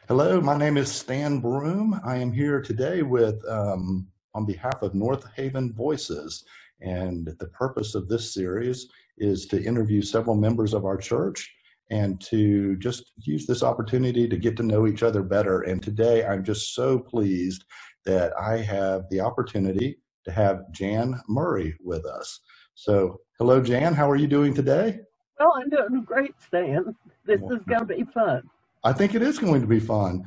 Hello, my name is Stan Broome. I am here today with, on behalf of Northaven Voices, and the purpose of this series is to interview several members of our church and to just use this opportunity to get to know each other better. And today I'm just so pleased that I have the opportunity to have Jan Murray with us. So, hello, Jan. How are you doing today? Well, I'm doing great, Stan. This is going to be fun. I think it is going to be fun.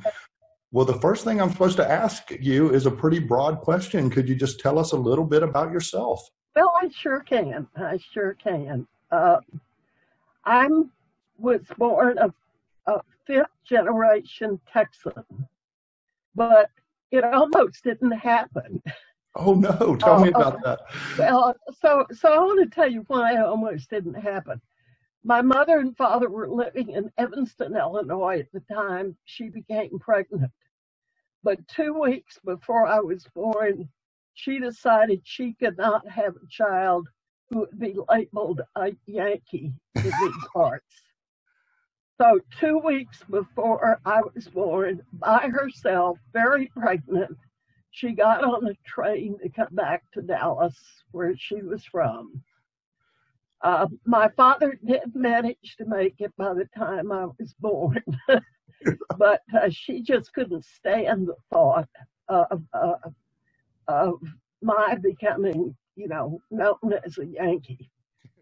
Well, the first thing I'm supposed to ask you is a pretty broad question. Could you just tell us a little bit about yourself? Well, I sure can. I sure can. I was born a fifth generation Texan, but it almost didn't happen. Oh no, tell me about that. Well, so I want to tell you why it almost didn't happen. My mother and father were living in Evanston, Illinois at the time she became pregnant. But 2 weeks before I was born, she decided she could not have a child who would be labeled a Yankee in these parts. So 2 weeks before I was born, by herself, very pregnant, she got on a train to come back to Dallas, where she was from. My father did manage to make it by the time I was born, but she just couldn't stand the thought of my becoming, known as a Yankee.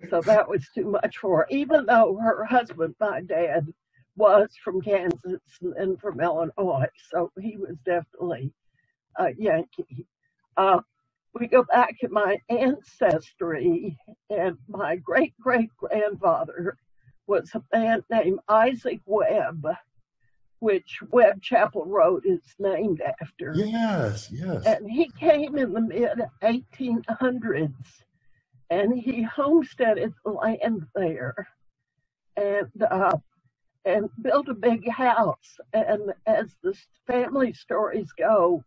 So that was too much for her, even though her husband, my dad, was from Kansas and from Illinois. So he was definitely a Yankee. We go back to my ancestry, and my great-great-grandfather was a man named Isaac Webb, which Webb Chapel Road is named after. Yes, yes. And he came in the mid-1800s, and he homesteaded the land there, and built a big house. And as the family stories go,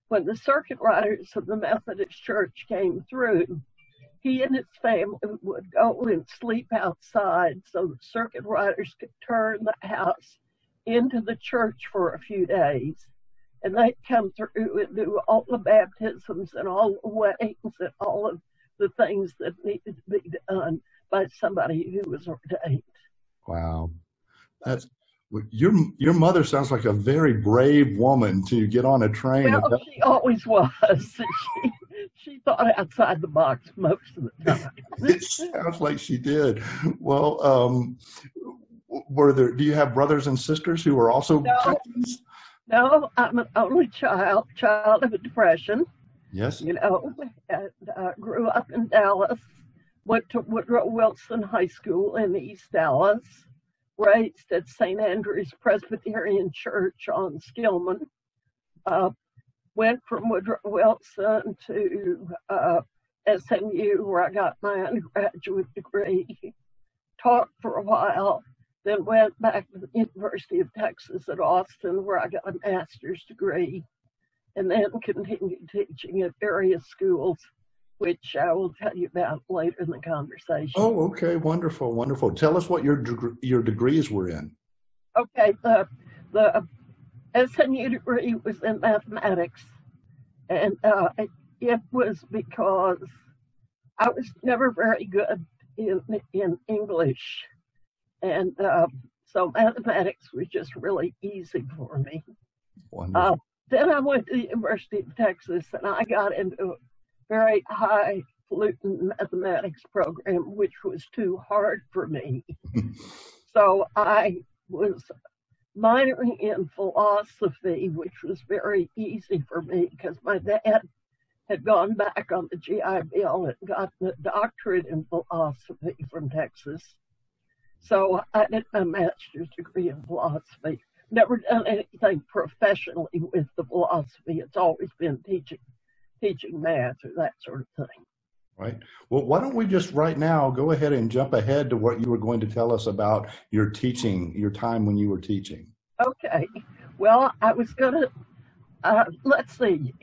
when the circuit riders of the Methodist Church came through, he and his family would go and sleep outside so the circuit riders could turn the house into the church for a few days. And they'd come through and do all the baptisms and all the weddings and all of the things that needed to be done by somebody who was ordained. Wow. That's your mother sounds like a very brave woman to get on a train. Well, she always was. She thought outside the box most of the time. It sounds like she did. Well, do you have brothers and sisters who are also Texans? No, I'm an only child of a depression. Yes. And, grew up in Dallas, went to Woodrow Wilson High School in East Dallas, raised at St. Andrew's Presbyterian Church on Skillman, went from Woodrow Wilson to SMU, where I got my undergraduate degree, taught for a while, then went back to the University of Texas at Austin, where I got a master's degree, and then continued teaching at various schools, which I will tell you about later in the conversation. Oh, okay, wonderful, wonderful. Tell us what your degrees were in. Okay, the SMU degree was in mathematics, and it was because I was never very good in English, and so mathematics was just really easy for me. Wonderful. Then I went to the University of Texas, and I got into a very highfalutin mathematics program, which was too hard for me. So I was minoring in philosophy, which was very easy for me because my dad had gone back on the GI Bill and got the doctorate in philosophy from Texas. So I did my master's degree in philosophy. Never done anything professionally with the philosophy. It's always been teaching math or that sort of thing. Right. Well, why don't we just right now go ahead and jump ahead to what you were going to tell us about your teaching, your time when you were teaching. Okay. Well, I was going to, let's see.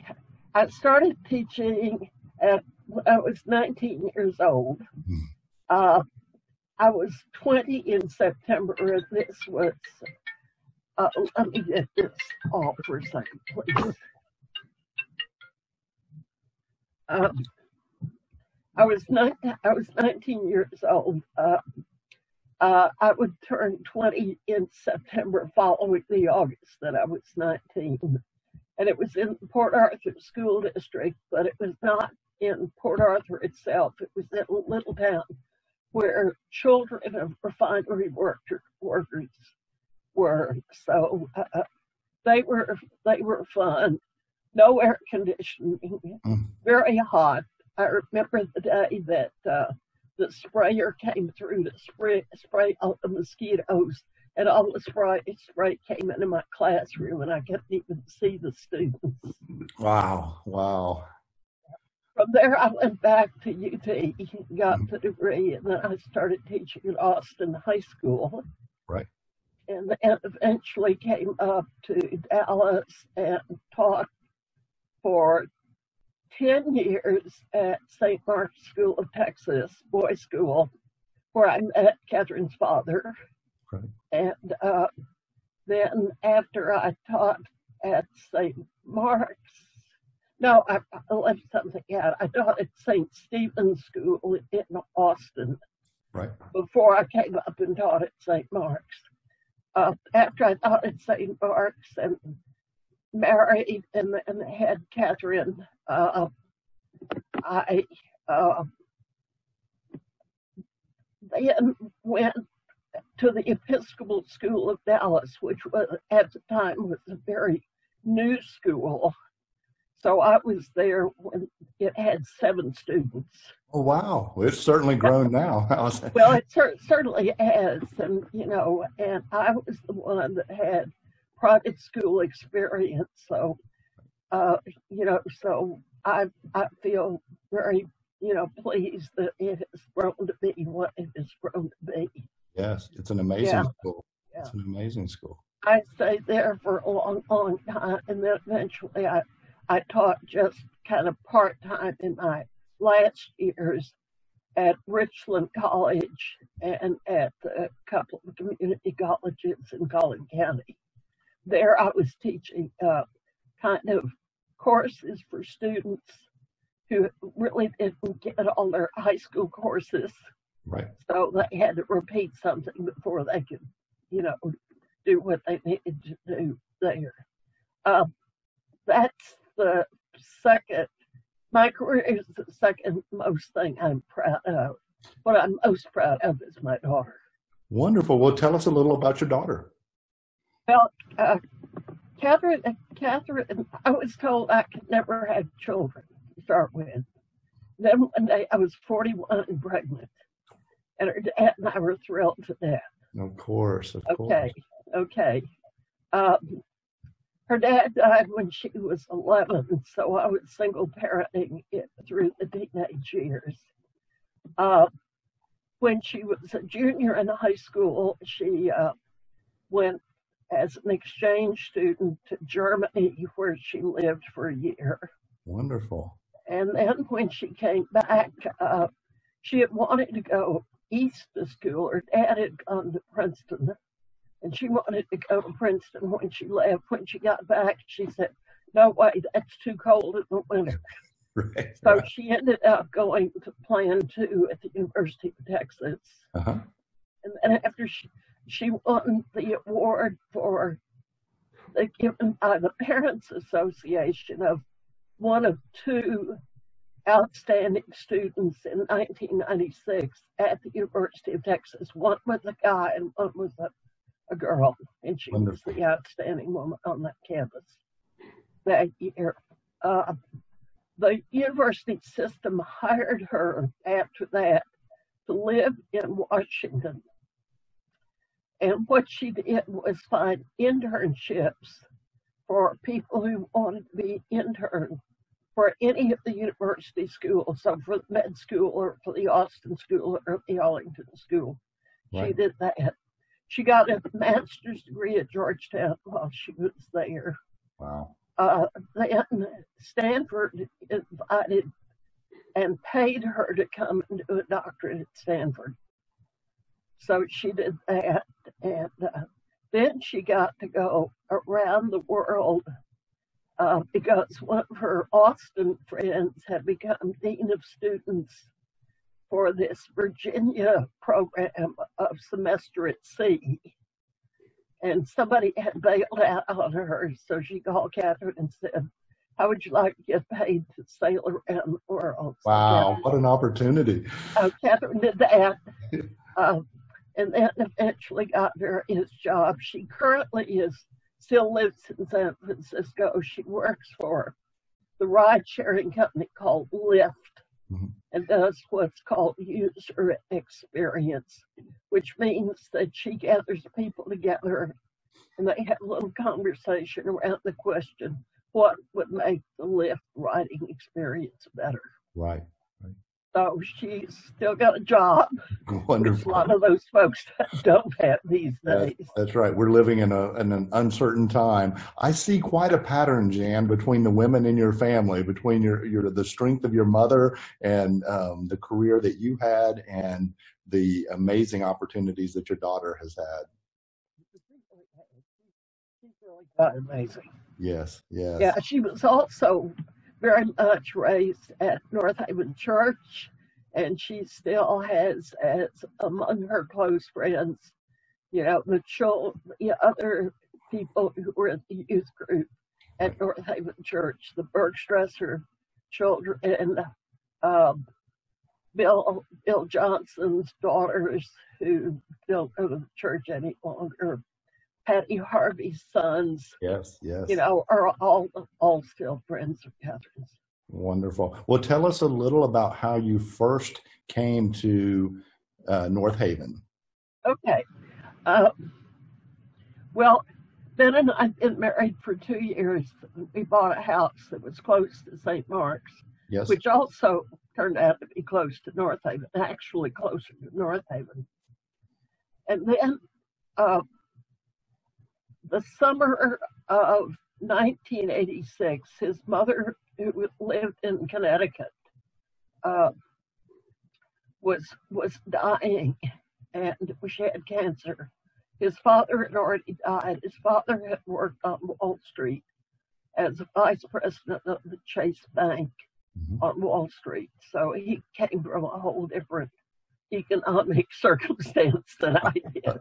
I started teaching when I was 19 years old. I was 20 in September, and this was Let me get this off for a second, please. I was 19 years old. I would turn 20 in September following the August that I was 19. And it was in Port Arthur School District, but it was not in Port Arthur itself. It was in a little town where children of refinery workers were. So they were fun. No air conditioning, very hot. I remember the day that the sprayer came through to spray all the mosquitoes, and all the spray came into my classroom, and I couldn't even see the students. Wow, wow. From there, I went back to UT, got the degree, and then I started teaching at Austin High School. Right. And eventually came up to Dallas and taught for 10 years at St. Mark's School of Texas, boys' school, where I met Catherine's father. Right. And then after I taught at St. Mark's, no, I left something out. I taught at St. Stephen's School in Austin. Right. Before I came up and taught at St. Mark's. After I taught at St. Mark's and married and had Catherine, I then went to the Episcopal School of Dallas, which was at the time was a very new school. So I was there when it had 7 students. Oh, wow. It's certainly grown now. Well, it certainly has. And, and I was the one that had private school experience. So, so I feel very, pleased that it has grown to be what it has grown to be. Yes, it's an amazing school. Yeah. It's an amazing school. I stayed there for a long, long time. And then eventually I taught just kind of part-time in my last years at Richland College and at a couple of community colleges in Collin County. There I was teaching kind of courses for students who really didn't get all their high school courses. Right. So they had to repeat something before they could, do what they needed to do there. That's the second. My career is the second most thing I'm proud of. What I'm most proud of is my daughter. Wonderful. Well, tell us a little about your daughter. Well, Catherine, I was told I could never have children to start with. Then one day I was 41 and pregnant, and her dad and I were thrilled to death. Of course, of course. Okay. Her dad died when she was 11, so I was single parenting it through the teenage years. When she was a junior in high school, she went as an exchange student to Germany, where she lived for a year. Wonderful. And then when she came back, she had wanted to go east to school. Her dad had gone to Princeton, and she wanted to go to Princeton when she left. When she got back, she said, "No way, that's too cold in the winter." Right, so she ended up going to Plan 2 at the University of Texas. Uh-huh. And then after she won the award for given by the Parents Association of one of 2 outstanding students in 1996 at the University of Texas. One was a guy and one was a girl, and she Wonderful. was the outstanding woman on that campus that year. The university system hired her after that to live in Washington. And what she did was find internships for people who wanted to be interns for any of the university schools, so for the med school or for the Austin School or the Arlington School. Right. She did that. She got a master's degree at Georgetown while she was there. Wow. Then Stanford invited and paid her to come and do a doctorate at Stanford. So she did that, and Then she got to go around the world because one of her Austin friends had become dean of students for this Virginia program of semester at sea. And somebody had bailed out on her, so she called Catherine and said, "How would you like to get paid to sail around the world?" Wow, what an opportunity. Catherine did that, and then eventually got various jobs. She currently still lives in San Francisco. She works for the ride-sharing company called Lyft, and does what's called user experience, which means that she gathers people together and they have a little conversation around the question, what would make the Lyft riding experience better? Right. So she's still got a job. Wonderful. A lot of those folks don't have these days. That's right. We're living in an uncertain time. I see quite a pattern, Jan, between the women in your family, between the strength of your mother and the career that you had and the amazing opportunities that your daughter has had. She's really amazing. Yes. Yeah, she was also very much raised at Northaven Church, and she still has, as among her close friends, the other people who were in the youth group at Northaven Church, the Bergstresser children, and Bill Johnson's daughters who don't go to the church any longer. Patty Harvey's sons, yes, are all still friends of Catherine's. Wonderful. Well, tell us a little about how you first came to North Haven. Okay. Well, Ben and I had been married for 2 years. We bought a house that was close to St. Mark's, yes, which also turned out to be close to North Haven, actually closer to North Haven. And then the summer of 1986, his mother, who lived in Connecticut, was dying, and she had cancer. His father had already died. His father had worked on Wall Street as a vice president of the Chase Bank on Wall Street. So he came from a whole different economic circumstance than I did.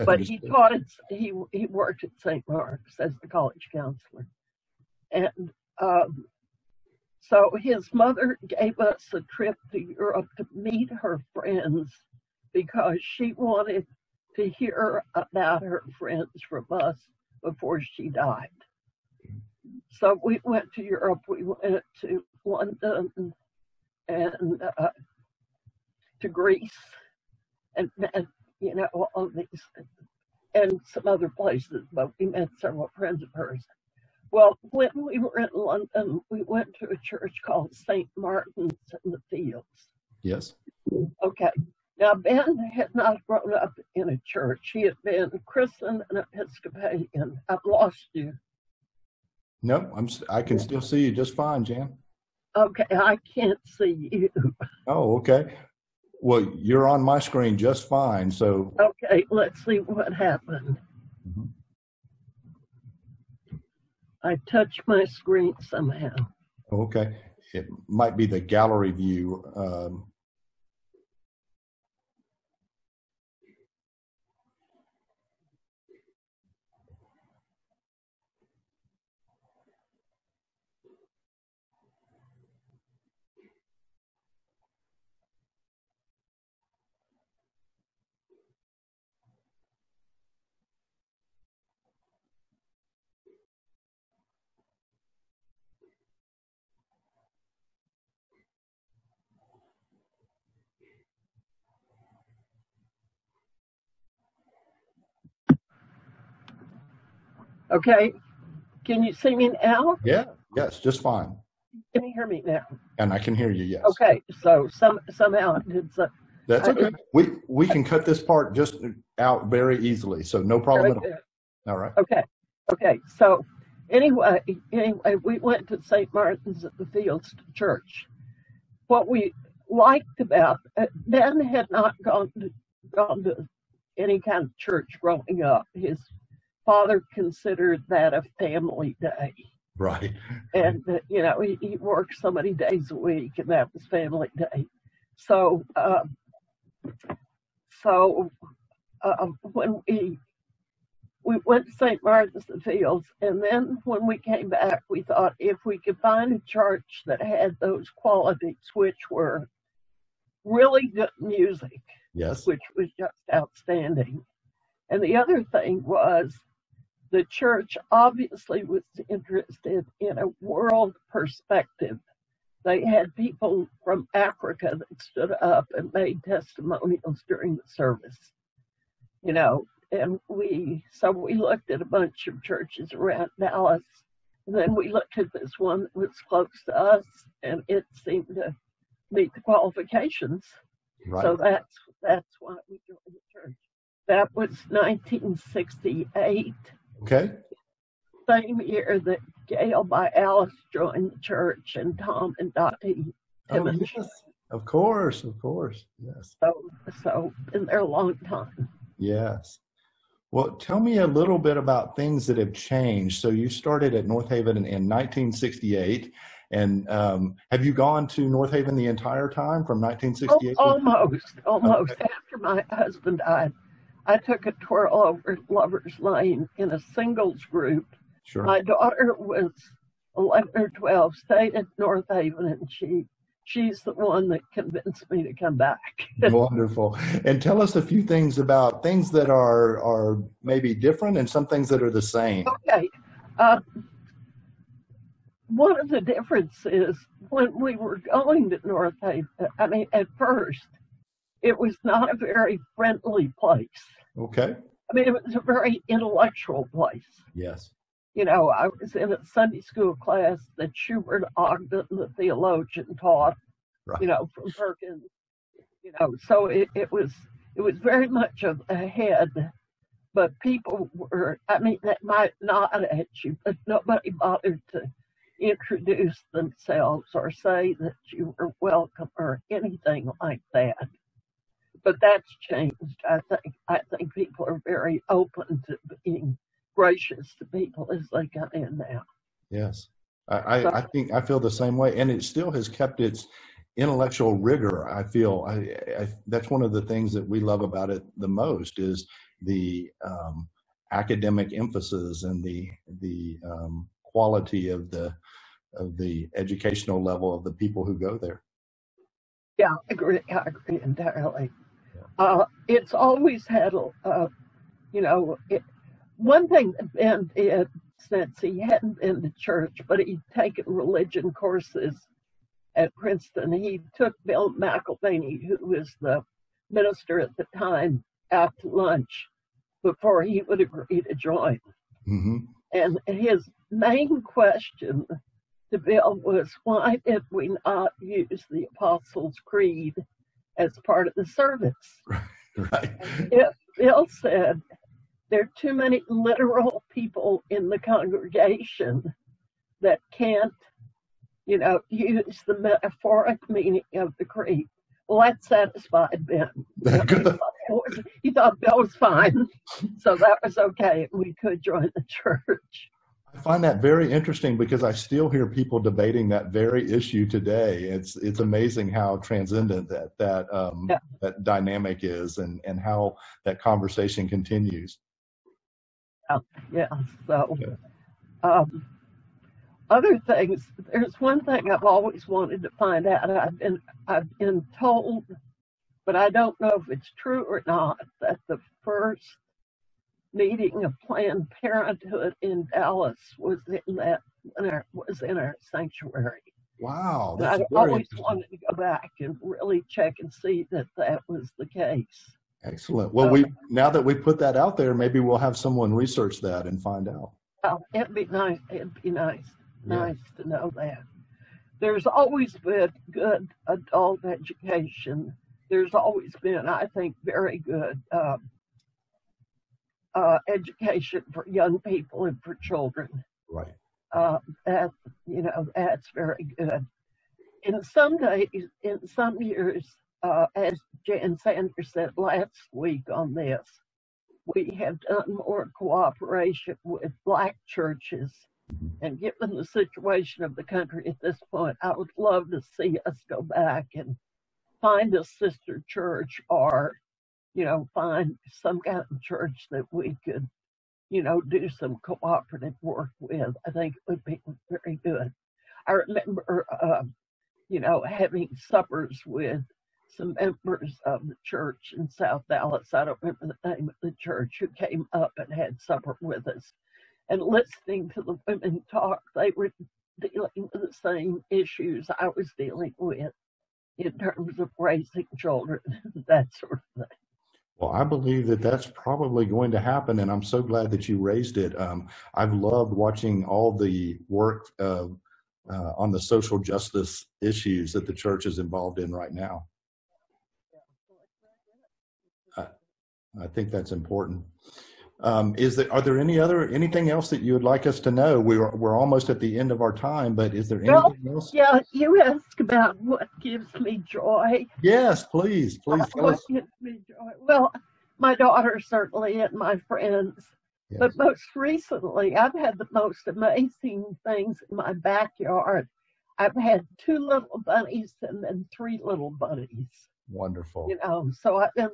But he taught it. He worked at St. Mark's as the college counselor, and so his mother gave us a trip to Europe to meet her friends because she wanted to hear about her friends from us before she died. So we went to Europe. We went to London and to Greece, and all these, and some other places, but we met several friends of hers. Well, when we were in London, we went to a church called St. Martin's in the Fields. Yes. Okay. Now, Ben had not grown up in a church. He had been christened an Episcopalian. I've lost you. No, I can still see you just fine, Jan. Okay, I can't see you. Oh, okay. Well, you're on my screen just fine, so. Okay, let's see what happened. I touched my screen somehow. Okay. It might be the gallery view. Okay, can you see me now? Yeah, yes, just fine. Can you hear me now? And I can hear you, yes. Okay, so somehow it's that's okay. We can cut this part just out very easily, so no problem at all. All right. Okay. So anyway, we went to St. Martin's at the Fields Church. What we liked about Ben had not gone to any kind of church growing up. His Father considered that a family day. Right. And, he worked so many days a week, and that was family day. So, when we went to St. Martin's the Fields, and then when we came back, we thought if we could find a church that had those qualities, which were really good music, Yes. which was just outstanding. And the other thing was the church obviously was interested in a world perspective. They had people from Africa that stood up and made testimonials during the service, and we looked at a bunch of churches around Dallas, and then we looked at this one that was close to us, and it seemed to meet the qualifications. Right. So that's why we joined the church. That was 1968. Okay. Same year that Gail by Alice joined the church, and Tom and Dottie Timmons. Yes. Of course. Yes. So been there a long time. Yes. Well, tell me a little bit about things that have changed. So you started at Northaven in 1968, and have you gone to Northaven the entire time from 1968? Almost. Okay. After my husband died, I took a twirl over Lover's Lane in a singles group. Sure. My daughter was 11 or 12, stayed at Northaven, and she's the one that convinced me to come back. Wonderful. And tell us a few things about things that are maybe different and some things that are the same. Okay. One of the differences when we were going to Northaven, at first, it was not a very friendly place. Okay. It was a very intellectual place. Yes. I was in a Sunday school class that Schubert Ogden, the theologian, taught, Right. From Perkins, so it was very much of a head, but people were, they might nod at you, but nobody bothered to introduce themselves or say that you were welcome or anything like that. But that's changed. I think people are very open to being gracious to people as they come in now. Yes. I think I feel the same way, and it still has kept its intellectual rigor. I feel that's one of the things that we love about it the most is the academic emphasis and the quality of the educational level of the people who go there. Yeah, I agree entirely. Yeah. It's always had one thing that Ben did, since he hadn't been to church, but he'd taken religion courses at Princeton. He took Bill McElvaney, who was the minister at the time, out to lunch before he would agree to join. Mm-hmm. And his main question to Bill was, why did we not use the Apostles' Creed as part of the service? Right. Bill said, there are too many literal people in the congregation that can't, use the metaphoric meaning of the creed. Well, that satisfied Ben. He thought Bill was fine, so that was okay, and we could join the church. I find that very interesting because I still hear people debating that very issue today. It's amazing how transcendent that dynamic is, and how that conversation continues. Yeah. So, other things. There's one thing I've always wanted to find out. I've been told, but I don't know if it's true or not, that the first meeting of Planned Parenthood in Dallas was in our sanctuary. Wow. And I always wanted to go back and really check and see that was the case. Excellent. Well, now that we put that out there, maybe we'll have someone research that and find out. Well, it'd be nice. Nice to know that. There's always been good adult education. There's always been, I think, very good education for young people and for children. Right. That's very good. In some years, as Jan Sanders said last week on this, we have done more cooperation with Black churches. And given the situation of the country at this point, I would love to see us go back and find a sister church, or, find some kind of church that we could, do some cooperative work with. I think it would be very good. I remember, having suppers with some members of the church in South Dallas. I don't remember the name of the church, who came up and had supper with us. And listening to the women talk, they were dealing with the same issues I was dealing with in terms of raising children, that sort of thing. Well, I believe that that's probably going to happen, and I'm so glad that you raised it. I've loved watching all the work on the social justice issues that the church is involved in right now. I think that's important. Are there anything else that you would like us to know? We're almost at the end of our time, but is there anything else? Yeah, you asked about what gives me joy. Yes, please tell us. What gives me joy? Well, my daughter certainly, and my friends. Yes. But most recently, I've had the most amazing things in my backyard. I've had 2 little bunnies and then 3 little bunnies. Wonderful. So I've been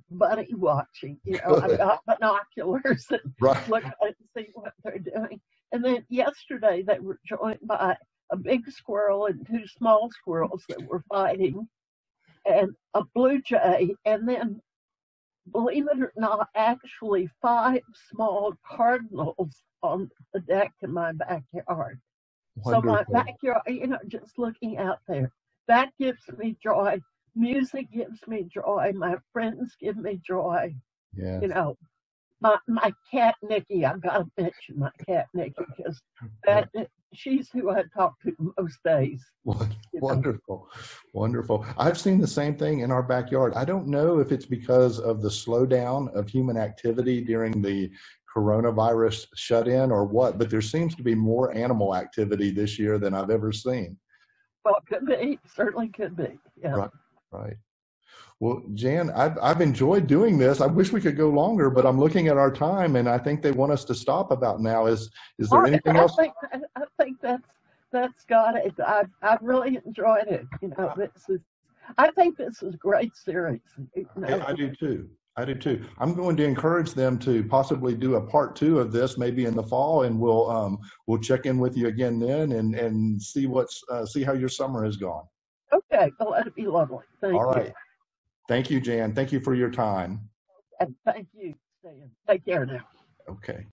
bunny watching. I've got binoculars and look and see what they're doing. And then yesterday they were joined by a big squirrel and 2 small squirrels that were fighting, and a blue jay, and then, believe it or not, actually 5 small cardinals on the deck in my backyard. Wonderful. So my backyard, just looking out there, that gives me joy. Music gives me joy. My friends give me joy. Yeah. My cat Nikki, I've got to mention my cat Nikki, because she's who I talk to most days. Wonderful. Wonderful. I've seen the same thing in our backyard. I don't know if it's because of the slowdown of human activity during the coronavirus shut-in or what, but there seems to be more animal activity this year than I've ever seen. Well, could be. Certainly could be. Yeah. Right. Well, Jan, I've enjoyed doing this. I wish we could go longer, but I'm looking at our time, and I think they want us to stop about now. Is there anything else? I think that's got it. I've really enjoyed it. I think this is a great series. I do too. I'm going to encourage them to possibly do a part 2 of this, maybe in the fall, and we'll check in with you again then and see see how your summer has gone. Okay, well, that'd be lovely. Thank you. All right. Thank you, Jan. Thank you for your time. And thank you, Stan. Take care now. Okay.